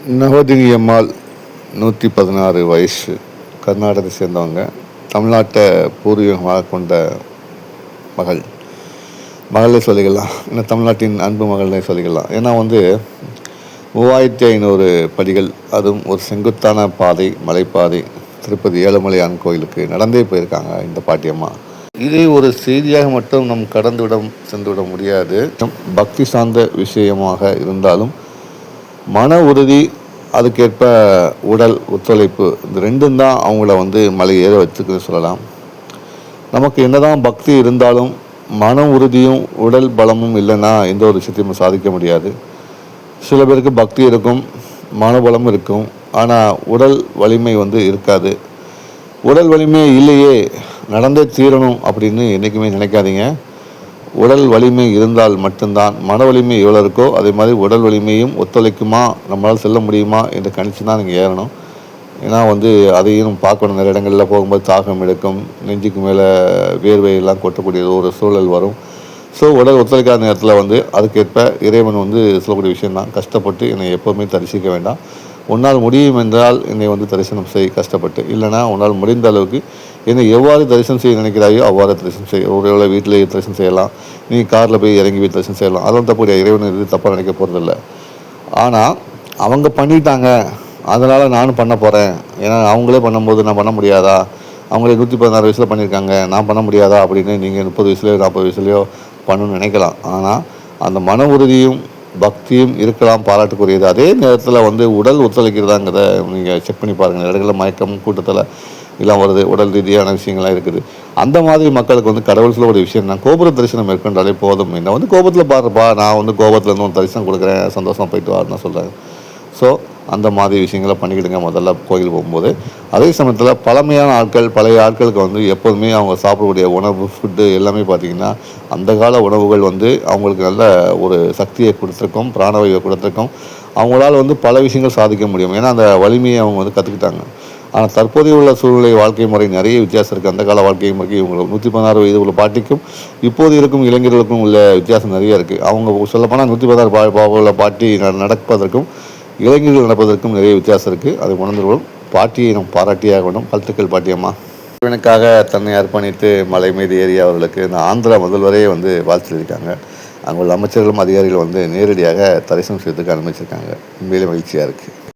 நவதினி அம்மாள் 116 வயசு, கர்நாடகத்தை சேர்ந்தவங்க. தமிழ்நாட்டை பூர்வீகமாக கொண்ட மகள். மகளே சொல்லிக்கலாம், ஏன்னா தமிழ்நாட்டின் அன்பு மகள்னே சொல்லிக்கலாம். ஏன்னா 3500 படிகள், அதுவும் ஒரு செங்குத்தான பாதை, மலைப்பாதை, திருப்பதி ஏழுமலையான் கோயிலுக்கு நடந்தே போயிருக்காங்க இந்த பாட்டியம்மா. இதை ஒரு செய்தியாக மட்டும் நம் சென்றுவிட முடியாது. பக்தி சார்ந்த விஷயமாக இருந்தாலும் மன உறுதி, அதுக்கேற்ப உடல் ஒத்துழைப்பு, இந்த ரெண்டும் தான் அவங்கள மலை ஏற வச்சுக்குன்னு சொல்லலாம். நமக்கு என்னதான் பக்தி இருந்தாலும் மன உறுதியும் உடல் பலமும் இல்லைன்னா எந்த ஒரு விஷயத்தையும் சாதிக்க முடியாது. சில பேருக்கு பக்தி இருக்கும், மனபலம் இருக்கும், ஆனால் உடல் வலிமை இருக்காது. உடல் வலிமை இல்லையே, நடந்தே தீரணும் அப்படின்னு என்றைக்குமே நினைக்காதீங்க. உடல் வலிமை இருந்தால் மட்டும்தான் மன வலிமை எவ்வளோ இருக்கோ அதே மாதிரி உடல் வலிமையும் ஒத்துழைக்குமா, நம்மளால் செல்ல முடியுமா என்று கணிச்சு தான் நீங்கள் ஏறணும். ஏன்னா அதையும் பார்க்கணும். நிறைய இடங்களில் போகும்போது தாகம் எடுக்கும், நெஞ்சுக்கு மேலே வேர்வையெல்லாம் கொட்டக்கூடிய ஒரு சூழல் வரும். ஸோ உடல் ஒத்துழைக்காத நேரத்தில் அதுக்கேற்ப இறைவன் சொல்லக்கூடிய விஷயந்தான், கஷ்டப்பட்டு என்னை எப்போவுமே தரிசிக்க வேண்டாம். உன்னால் முடியும் என்றால் என்னை தரிசனம் செய் கஷ்டப்பட்டு, இல்லைனா உன்னால் முடிந்த அளவுக்கு என்னை எவ்வாறு தரிசனம் செய்ய நினைக்கிறாயோ அவ்வாறு தரிசனம் செய். ஒரு வீட்டிலேயே தரிசனம் செய்யலாம், நீ காரில் போய் இறங்கி போய் தரிசனம் செய்யலாம், அதெல்லாம் தப்புடைய. இறைவன் இது தப்பாக நினைக்க போகிறதில்ல. ஆனால் அவங்க பண்ணிட்டாங்க, அதனால் நானும் பண்ண போகிறேன், ஏன்னா அவங்களே பண்ணும்போது நான் பண்ண முடியாதா, அவங்களே 116 வயசில் பண்ணியிருக்காங்க, நான் பண்ண முடியாதா அப்படின்னு நீங்கள் 30 வயசுலையோ 40 வயசுலையோ பண்ணணும்னு நினைக்கலாம். ஆனால் அந்த மன உறுதியும் பக்தியும் இருக்கலாம், பாராட்டுக்குரியது. அதே நேரத்தில் உடல் ஒத்துழைக்கிறதாங்கிறத நீங்கள் செக் பண்ணி பாருங்கள். இடங்களில் மயக்கம் கூட்டத்தில் எல்லாம் வருது, உடல் ரீதியான விஷயங்கள்லாம் இருக்குது. அந்த மாதிரி மக்களுக்கு கடவுள் சொல்லக்கூடிய விஷயம் தான், கோபுர தரிசனம் மேற்கொண்டாலே போதும். என்ன கோபத்தில் பாருப்பா, நான் கோபத்தில் இருந்து தரிசனம் கொடுக்குறேன், சந்தோஷமாக போயிட்டு வாருன்னு சொல்கிறாங்க. ஸோ அந்த மாதிரி விஷயங்களை பண்ணிக்கிடுங்க முதல்ல கோயில் போகும்போது. அதே சமயத்தில் பழமையான ஆட்கள், பழைய ஆட்களுக்கு எப்போதுமே அவங்க சாப்பிடக்கூடிய உணவு, ஃபுட்டு எல்லாமே பார்த்திங்கன்னா அந்த கால உணவுகள் அவங்களுக்கு நல்ல ஒரு சக்தியை கொடுத்துருக்கும், பிராணவாயுவை கொடுத்துருக்கும். அவங்களால பல விஷயங்கள் சாதிக்க முடியும், ஏன்னா அந்த வலிமையை அவங்க கற்றுக்கிட்டாங்க. ஆனால் தற்போதைய உள்ள சூழ்நிலை, வாழ்க்கை முறை நிறைய வித்தியாசம் இருக்குது. அந்த கால வாழ்க்கை முறைக்கு இவங்க 116 வயது உள்ள பாட்டிக்கும் இப்போது இருக்கும் இளைஞர்களுக்கும் உள்ள வித்தியாசம் நிறைய இருக்குது. அவங்க சொல்லப்போனால் 116 உள்ள பாட்டி நடப்பதற்கும் இளைஞர்கள் நடப்பதற்கும் நிறைய வித்தியாசம் இருக்குது. அதை உணர்ந்துள்ளோம். பாட்டியை நாம் பாராட்டியாக வேண்டும். வாழ்த்துக்கள் பாட்டியம்மா. இவனுக்காக தன்னை அர்ப்பணித்து மலை மீது ஏறிய அவர்களுக்கு இந்த ஆந்திரா முதல்வரே வாழ்த்திருக்காங்க. அங்குள்ள அமைச்சர்களும் அதிகாரிகள் நேரடியாக தரிசனம் செய்யறதுக்கு அனுமதிச்சிருக்காங்க. உண்மையிலே மகிழ்ச்சியாக இருக்குது.